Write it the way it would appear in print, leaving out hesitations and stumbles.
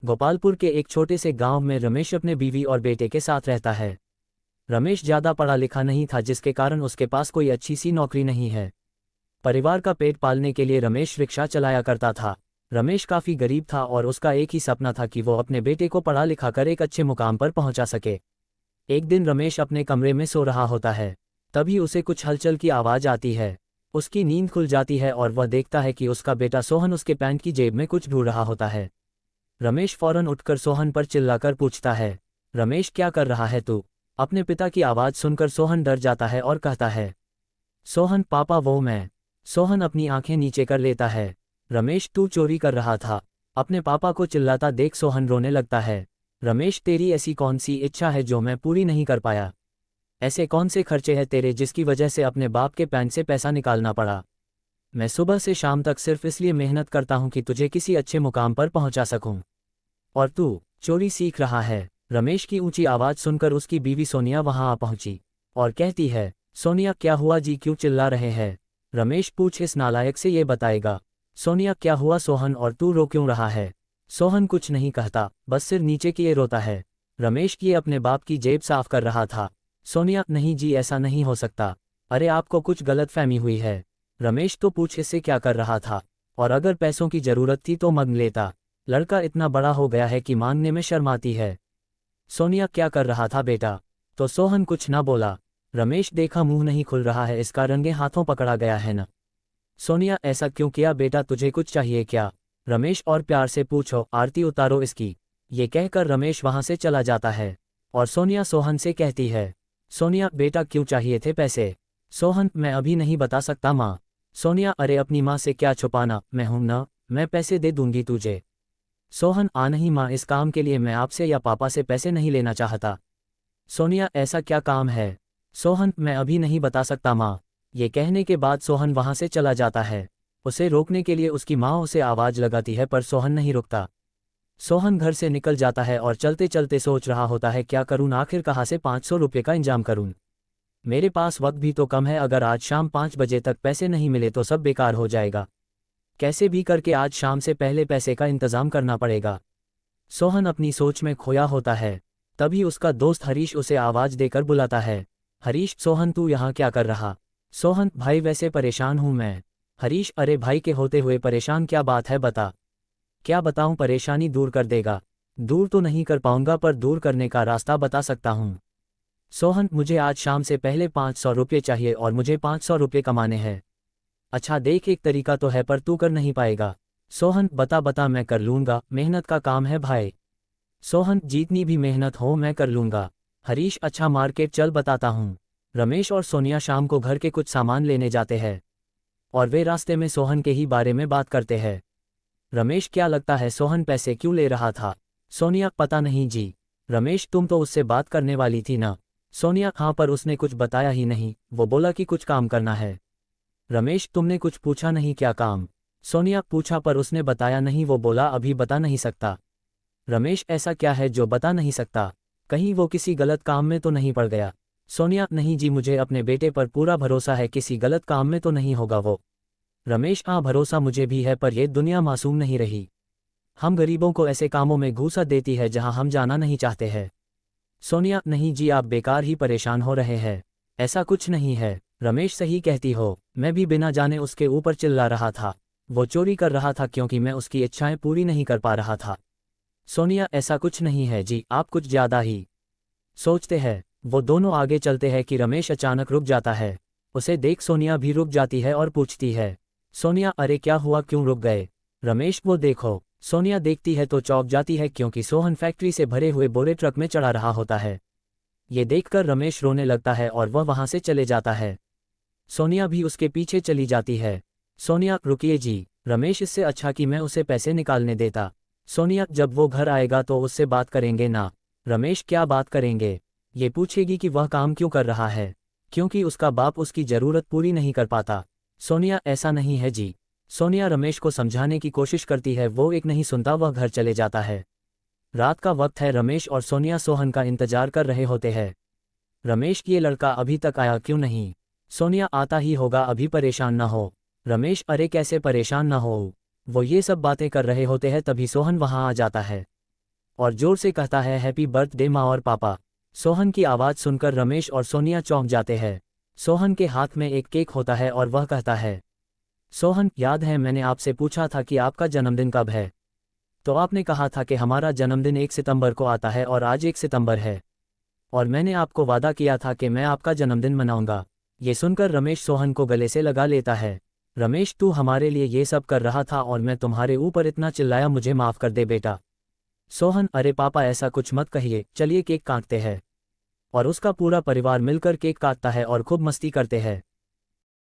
गोपालपुर के एक छोटे से गांव में रमेश अपने बीवी और बेटे के साथ रहता है। रमेश ज़्यादा पढ़ा लिखा नहीं था, जिसके कारण उसके पास कोई अच्छी सी नौकरी नहीं है। परिवार का पेट पालने के लिए रमेश रिक्शा चलाया करता था। रमेश काफ़ी गरीब था और उसका एक ही सपना था कि वो अपने बेटे को पढ़ा लिखा कर एक अच्छे मुकाम पर पहुंचा सके। एक दिन रमेश अपने कमरे में सो रहा होता है, तभी उसे कुछ हलचल की आवाज़ आती है। उसकी नींद खुल जाती है और वह देखता है कि उसका बेटा सोहन उसके पैंट की जेब में कुछ ढूंढ रहा होता है। रमेश फौरन उठकर सोहन पर चिल्लाकर पूछता है, रमेश क्या कर रहा है तू? अपने पिता की आवाज़ सुनकर सोहन डर जाता है और कहता है, सोहन पापा वो मैं। सोहन अपनी आंखें नीचे कर लेता है। रमेश तू चोरी कर रहा था? अपने पापा को चिल्लाता देख सोहन रोने लगता है। रमेश तेरी ऐसी कौन सी इच्छा है जो मैं पूरी नहीं कर पाया? ऐसे कौन से खर्चे हैं तेरे जिसकी वजह से अपने बाप के पैंट से पैसा निकालना पड़ा? मैं सुबह से शाम तक सिर्फ इसलिए मेहनत करता हूं कि तुझे किसी अच्छे मुकाम पर पहुंचा सकूं, और तू चोरी सीख रहा है। रमेश की ऊंची आवाज़ सुनकर उसकी बीवी सोनिया वहां आ पहुंची और कहती है, सोनिया क्या हुआ जी, क्यों चिल्ला रहे हैं? रमेश पूछ इस नालायक से ये बताएगा। सोनिया क्या हुआ सोहन, और तू रो क्यों रहा है? सोहन कुछ नहीं कहता, बस सिर नीचे किए रोता है। रमेश ये अपने बाप की जेब साफ कर रहा था। सोनिया नहीं जी, ऐसा नहीं हो सकता। अरे आपको कुछ गलतफहमी हुई है। रमेश तो पूछ इससे क्या कर रहा था, और अगर पैसों की जरूरत थी तो मांग लेता। लड़का इतना बड़ा हो गया है कि मांगने में शर्माती है। सोनिया क्या कर रहा था बेटा? तो सोहन कुछ ना बोला। रमेश देखा मुंह नहीं खुल रहा है, इसका रंगे हाथों पकड़ा गया है न। सोनिया ऐसा क्यों किया बेटा, तुझे कुछ चाहिए क्या? रमेश और प्यार से पूछो, आरती उतारो इसकी। ये कहकर रमेश वहां से चला जाता है और सोनिया सोहन से कहती है, सोनिया बेटा क्यों चाहिए थे पैसे? सोहन मैं अभी नहीं बता सकता माँ। सोनिया अरे अपनी माँ से क्या छुपाना, मैं हूं ना, मैं पैसे दे दूंगी तुझे। सोहन आ नहीं माँ, इस काम के लिए मैं आपसे या पापा से पैसे नहीं लेना चाहता। सोनिया ऐसा क्या काम है? सोहन मैं अभी नहीं बता सकता माँ। ये कहने के बाद सोहन वहां से चला जाता है। उसे रोकने के लिए उसकी माँ उसे आवाज़ लगाती है, पर सोहन नहीं रुकता। सोहन घर से निकल जाता है और चलते चलते सोच रहा होता है, क्या करूं, आखिर कहाँ से 500 रुपये का इंतजाम करूं? मेरे पास वक्त भी तो कम है, अगर आज शाम 5 बजे तक पैसे नहीं मिले तो सब बेकार हो जाएगा। कैसे भी करके आज शाम से पहले पैसे का इंतजाम करना पड़ेगा। सोहन अपनी सोच में खोया होता है। तभी उसका दोस्त हरीश उसे आवाज़ देकर बुलाता है। हरीश सोहन तू यहाँ क्या कर रहा? सोहन भाई वैसे परेशान हूँ मैं। हरीश अरे भाई के होते हुए परेशान क्या बात है, बता। क्या बताऊँ, परेशानी दूर कर देगा? दूर तो नहीं कर पाऊंगा, पर दूर करने का रास्ता बता सकता हूँ। सोहन मुझे आज शाम से पहले 500 रुपये चाहिए और मुझे 500 रुपये कमाने हैं। अच्छा देख, एक तरीका तो है पर तू कर नहीं पाएगा। सोहन बता बता, मैं कर लूँगा, मेहनत का काम है भाई। सोहन जितनी भी मेहनत हो मैं कर लूँगा। हरीश अच्छा मार्केट चल, बताता हूँ। रमेश और सोनिया शाम को घर के कुछ सामान लेने जाते हैं और वे रास्ते में सोहन के ही बारे में बात करते हैं। रमेश क्या लगता है सोहन पैसे क्यों ले रहा था? सोनिया पता नहीं जी। रमेश तुम तो उससे बात करने वाली थी ना? सोनिया हाँ, पर उसने कुछ बताया ही नहीं, वो बोला कि कुछ काम करना है। रमेश तुमने कुछ पूछा नहीं क्या काम? सोनिया पूछा पर उसने बताया नहीं, वो बोला अभी बता नहीं सकता। रमेश ऐसा क्या है जो बता नहीं सकता? कहीं वो किसी गलत काम में तो नहीं पड़ गया? सोनिया नहीं जी, मुझे अपने बेटे पर पूरा भरोसा है, किसी गलत काम में तो नहीं होगा वो। रमेश हाँ, भरोसा मुझे भी है, पर यह दुनिया मासूम नहीं रही। हम गरीबों को ऐसे कामों में घूसा देती है जहां हम जाना नहीं चाहते हैं। सोनिया नहीं जी, आप बेकार ही परेशान हो रहे हैं, ऐसा कुछ नहीं है। रमेश सही कहती हो, मैं भी बिना जाने उसके ऊपर चिल्ला रहा था। वो चोरी कर रहा था क्योंकि मैं उसकी इच्छाएं पूरी नहीं कर पा रहा था। सोनिया ऐसा कुछ नहीं है जी, आप कुछ ज़्यादा ही सोचते हैं। वो दोनों आगे चलते हैं कि रमेश अचानक रुक जाता है। उसे देख सोनिया भी रुक जाती है और पूछती है, सोनिया अरे क्या हुआ, क्यों रुक गए? रमेश वो देखो। सोनिया देखती है तो चौंक जाती है क्योंकि सोहन फैक्ट्री से भरे हुए बोरे ट्रक में चढ़ा रहा होता है। ये देखकर रमेश रोने लगता है और वह वहां से चले जाता है। सोनिया भी उसके पीछे चली जाती है। सोनिया रुकिए जी, रमेश इससे अच्छा कि मैं उसे पैसे निकालने देता। सोनिया जब वो घर आएगा तो उससे बात करेंगे ना? रमेश क्या बात करेंगे? ये पूछेगी कि वह काम क्यों कर रहा है, क्योंकि उसका बाप उसकी ज़रूरत पूरी नहीं कर पाता। सोनिया ऐसा नहीं है जी। सोनिया रमेश को समझाने की कोशिश करती है, वो एक नहीं सुनता, वह घर चले जाता है। रात का वक्त है, रमेश और सोनिया सोहन का इंतजार कर रहे होते हैं। रमेश ये लड़का अभी तक आया क्यों नहीं? सोनिया आता ही होगा, अभी परेशान ना हो। रमेश अरे कैसे परेशान ना हो। वो ये सब बातें कर रहे होते हैं तभी सोहन वहां आ जाता है। और जोर से कहता है हैप्पी बर्थडे माँ और पापा। सोहन की आवाज़ सुनकर रमेश और सोनिया चौंक जाते हैं। सोहन के हाथ में एक केक होता है और वह कहता है, सोहन, याद है मैंने आपसे पूछा था कि आपका जन्मदिन कब है? तो आपने कहा था कि हमारा जन्मदिन 1 सितंबर को आता है और आज 1 सितंबर है। और मैंने आपको वादा किया था कि मैं आपका जन्मदिन मनाऊंगा। ये सुनकर रमेश सोहन को गले से लगा लेता है। रमेश, तू हमारे लिए ये सब कर रहा था और मैं तुम्हारे ऊपर इतना चिल्लाया, मुझे माफ़ कर दे बेटा। सोहन, अरे पापा ऐसा कुछ मत कहिए, चलिए केक काटते हैं। और उसका पूरा परिवार मिलकर केक काटता है और खूब मस्ती करते हैं।